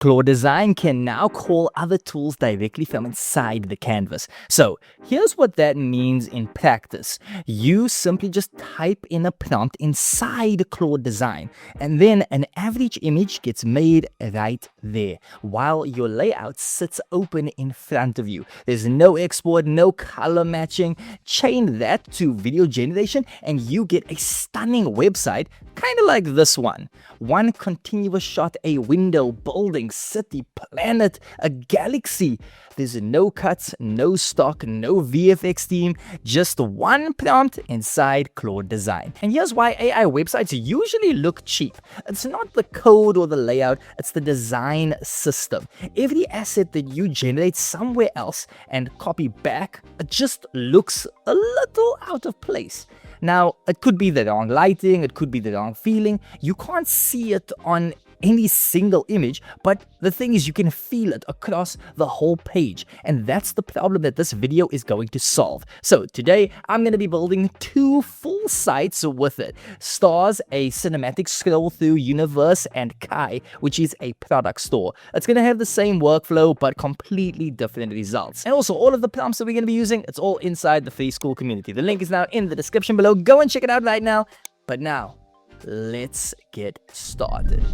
Claude Design can now call other tools directly from inside the canvas. So here's what that means in practice. You simply just type in a prompt inside Claude Design, and then an average image gets made right there, while your layout sits open in front of you. There's no export, no color matching. Chain that to video generation, and you get a stunning website, kind of like this one. One continuous shot, a window, building, city, planet, a galaxy. There's no cuts, no stock, no VFX team, just one prompt inside Claude Design. And here's why AI websites usually look cheap. It's not the code or the layout, it's the design system. Every asset that you generate somewhere else and copy back, it just looks a little out of place. Now, it could be the wrong lighting, it could be the wrong feeling. You can't see it on any single image, but the thing is you can feel it across the whole page, and that's the problem that this video is going to solve. So today I'm going to be building two full sites with it. Stars, a cinematic scroll through universe, and Kai, which is a product store. It's going to have the same workflow but completely different results. And also all of the prompts that we're going to be using, it's all inside the free school community. The link is now in the description below. Go and check it out right now. But now let's get started.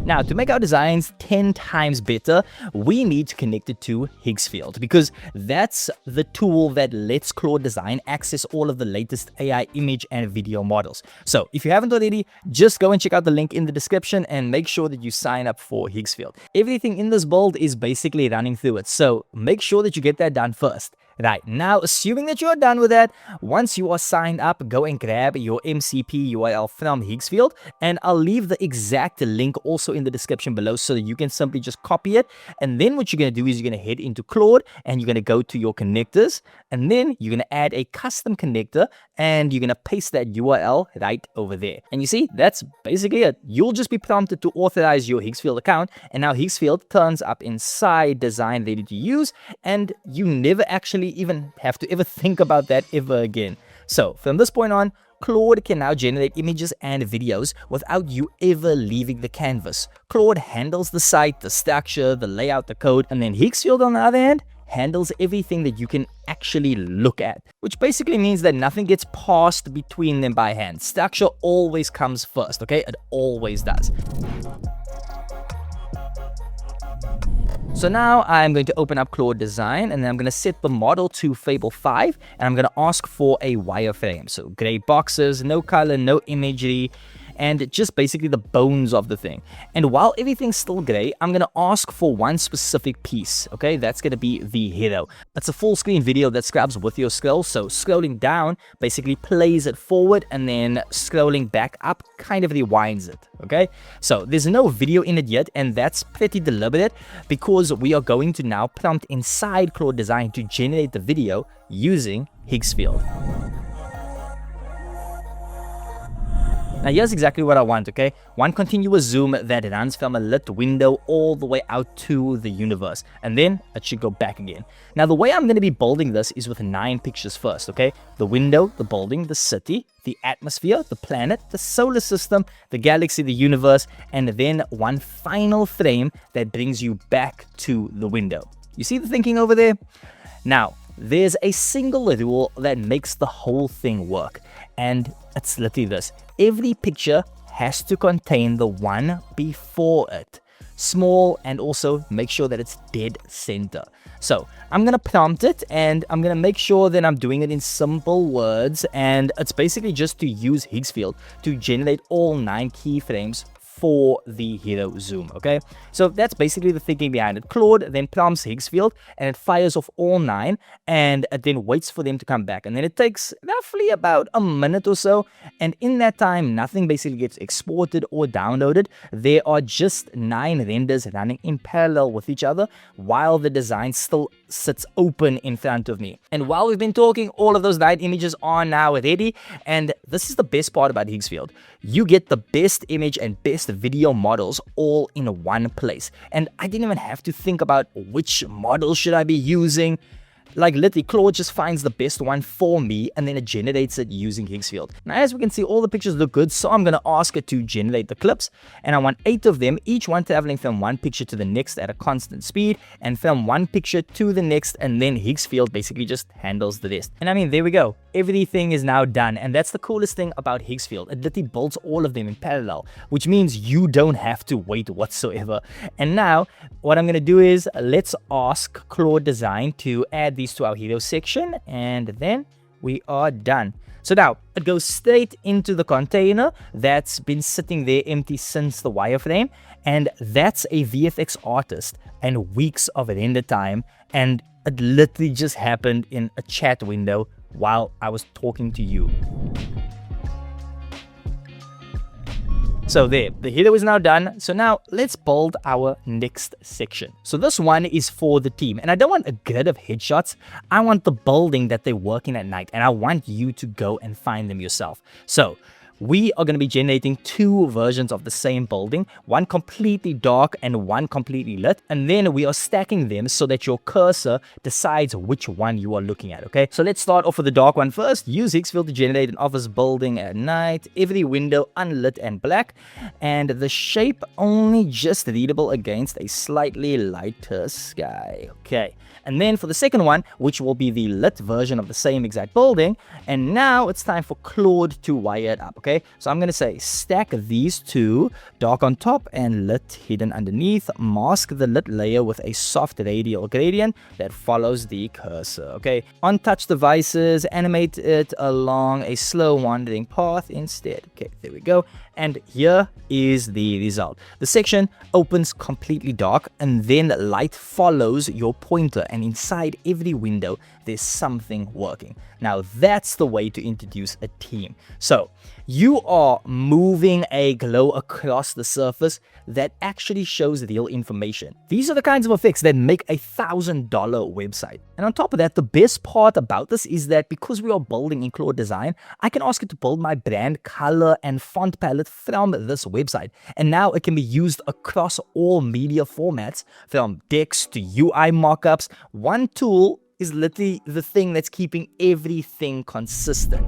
Now, to make our designs 10 times better, we need to connect it to Higgsfield, because that's the tool that lets Claude Design access all of the latest AI image and video models. So if you haven't already, just go and check out the link in the description and make sure that you sign up for Higgsfield. Everything in this build is basically running through it, so make sure that you get that done first. Right, now assuming that you're done with that, once you are signed up, go and grab your MCP URL from Higgsfield, and I'll leave the exact link also in the description below so that you can simply just copy it. And then what you're going to do is you're going to head into Claude and you're going to go to your connectors, and then you're going to add a custom connector and you're going to paste that URL right over there. And you see, that's basically it. You'll just be prompted to authorize your Higgsfield account, and now Higgsfield turns up inside Design Ready to Use, and you never actually even have to ever think about that ever again. So from this point on, Claude can now generate images and videos without you ever leaving the canvas. Claude handles the site, the structure, the layout, the code, and then Higgsfield, on the other hand, handles everything that you can actually look at, which basically means that nothing gets passed between them by hand. Structure always comes first, okay? It always does. So now I'm going to open up Claude Design, and then I'm going to set the model to Fable 5, and I'm going to ask for a wireframe. So gray boxes, no color, no imagery, and just basically the bones of the thing. And while everything's still gray, I'm going to ask for one specific piece, okay? That's going to be the hero. It's a full screen video that scrubs with your scroll, so scrolling down basically plays it forward, and then scrolling back up kind of rewinds it, okay? So there's no video in it yet, and that's pretty deliberate because we are going to now prompt inside Claude Design to generate the video using Higgsfield. Now here's exactly what I want, okay? One continuous zoom that runs from a lit window all the way out to the universe, and then it should go back again. Now the way I'm going to be building this is with 9 pictures first, okay? The window, the building, the city, the atmosphere, the planet, the solar system, the galaxy, the universe, and then one final frame that brings you back to the window. You see the thinking over there? Now, there's a single rule that makes the whole thing work, and it's literally this. Every picture has to contain the one before it. Small, and also make sure that it's dead center. So I'm going to prompt it, and I'm going to make sure that I'm doing it in simple words, and it's basically just to use Higgsfield to generate all 9 keyframes for the hero zoom, okay? So that's basically the thinking behind it. Claude then prompts Higgsfield, and it fires off all 9, and it then waits for them to come back. And then it takes roughly about a minute or so, and in that time, nothing basically gets exported or downloaded. There are just 9 renders running in parallel with each other while the design still sits open in front of me. And while we've been talking, all of those 9 images are now ready, and this is the best part about Higgsfield. You get the best image and best video models all in one place, and I didn't even have to think about which model should I be using. Like literally, Claude just finds the best one for me and then it generates it using Higgs field. Now, as we can see, all the pictures look good, so I'm going to ask it to generate the clips, and I want 8 of them, each one traveling from one picture to the next at a constant speed, and from one picture to the next, and then Higgs field basically just handles the rest. And I mean, there we go. Everything is now done, and that's the coolest thing about Higgs field. It literally builds all of them in parallel, which means you don't have to wait whatsoever. And now, what I'm going to do is, let's ask Claude Design to add these to our hero section, and then we are done. So now, it goes straight into the container that's been sitting there empty since the wireframe, and that's a VFX artist and weeks of render time, and it literally just happened in a chat window while I was talking to you. So there, the hero is now done. So now let's build our next section. So this one is for the team, and I don't want a grid of headshots. I want the building that they're working at night, and I want you to go and find them yourself. So we are going to be generating 2 versions of the same building, one completely dark and one completely lit, and then we are stacking them so that your cursor decides which one you are looking at, okay? So let's start off with the dark one first. Use Higgs field to generate an office building at night, every window unlit and black, and the shape only just readable against a slightly lighter sky, okay? And then for the second one, which will be the lit version of the same exact building, and now it's time for Claude to wire it up, okay? So I'm going to say stack these 2, dark on top and lit hidden underneath, mask the lit layer with a soft radial gradient that follows the cursor, okay? On touch devices, animate it along a slow wandering path instead. Okay, there we go. And here is the result. The section opens completely dark, and then light follows your pointer, and inside every window there's something working. Now that's the way to introduce a team. So you are moving a glow across the surface that actually shows real information. These are the kinds of effects that make a $1,000 website. And on top of that, the best part about this is that because we are building in Claude Design, I can ask it to build my brand color and font palette from this website. And now it can be used across all media formats, from decks to UI mockups. One tool is literally the thing that's keeping everything consistent.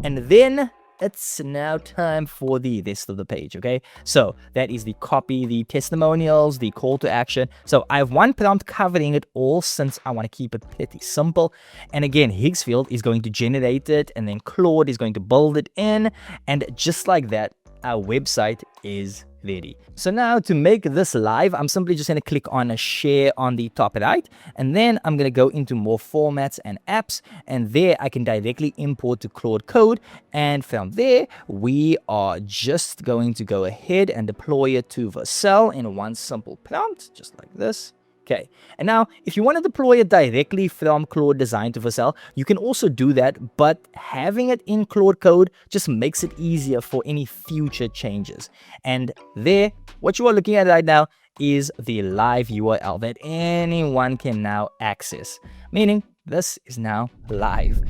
And then it's now time for the rest of the page, okay? So that is the copy, the testimonials, the call to action. So I have one prompt covering it all since I want to keep it pretty simple. And again, Higgs field is going to generate it, and then Claude is going to build it in. And just like that, our website is ready. So now to make this live, I'm simply just going to click on a share on the top right, and then I'm going to go into more formats and apps, and there I can directly import to Claude Code, and from there we are just going to go ahead and deploy it to Vercel in one simple prompt, just like this. Okay, and now if you want to deploy it directly from Claude Design to Vercel, you can also do that, but having it in Claude Code just makes it easier for any future changes. And there, what you are looking at right now is the live URL that anyone can now access, meaning this is now live.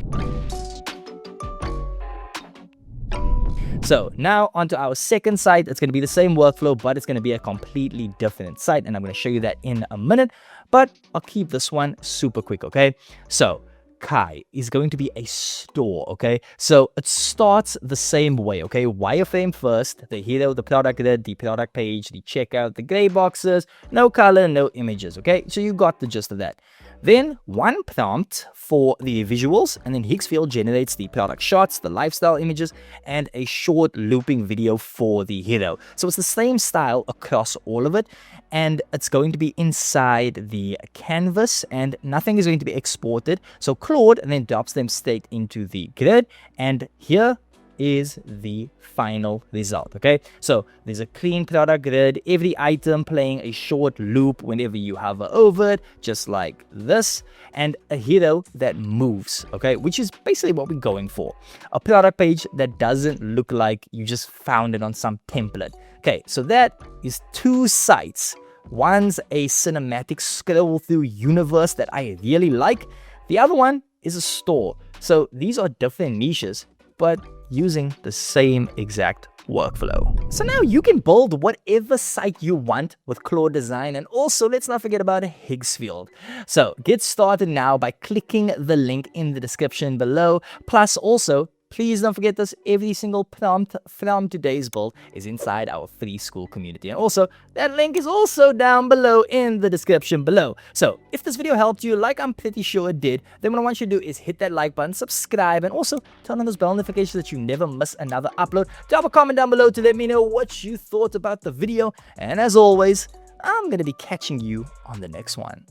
So now onto our second site. It's going to be the same workflow, but it's going to be a completely different site, and I'm going to show you that in a minute, but I'll keep this one super quick, okay? So Kai is going to be a store, okay? So it starts the same way, okay? Wireframe first, the hero, the product grid, the product page, the checkout, the gray boxes, no color, no images, okay? So you got the gist of that. Then one prompt for the visuals, and then Higgs field generates the product shots, the lifestyle images, and a short looping video for the hero. So it's the same style across all of it, and it's going to be inside the canvas, and nothing is going to be exported. So Claude then drops them straight into the grid, and here is the final result, okay? So there's a clean product grid, every item playing a short loop whenever you hover over it, just like this, and a hero that moves, okay? Which is basically what we're going for. A product page that doesn't look like you just found it on some template. Okay, so that is 2 sites. One's a cinematic scroll through universe that I really like. The other one is a store. So these are different niches, but using the same exact workflow. So now you can build whatever site you want with Claude Design, and also let's not forget about Higgs field. So get started now by clicking the link in the description below. Plus also, please don't forget this, every single prompt from today's build is inside our free school community. And also, that link is also down below in the description below. So if this video helped you, like I'm pretty sure it did, then what I want you to do is hit that like button, subscribe, and also turn on those bell notifications so that you never miss another upload. Drop a comment down below to let me know what you thought about the video. And as always, I'm going to be catching you on the next one.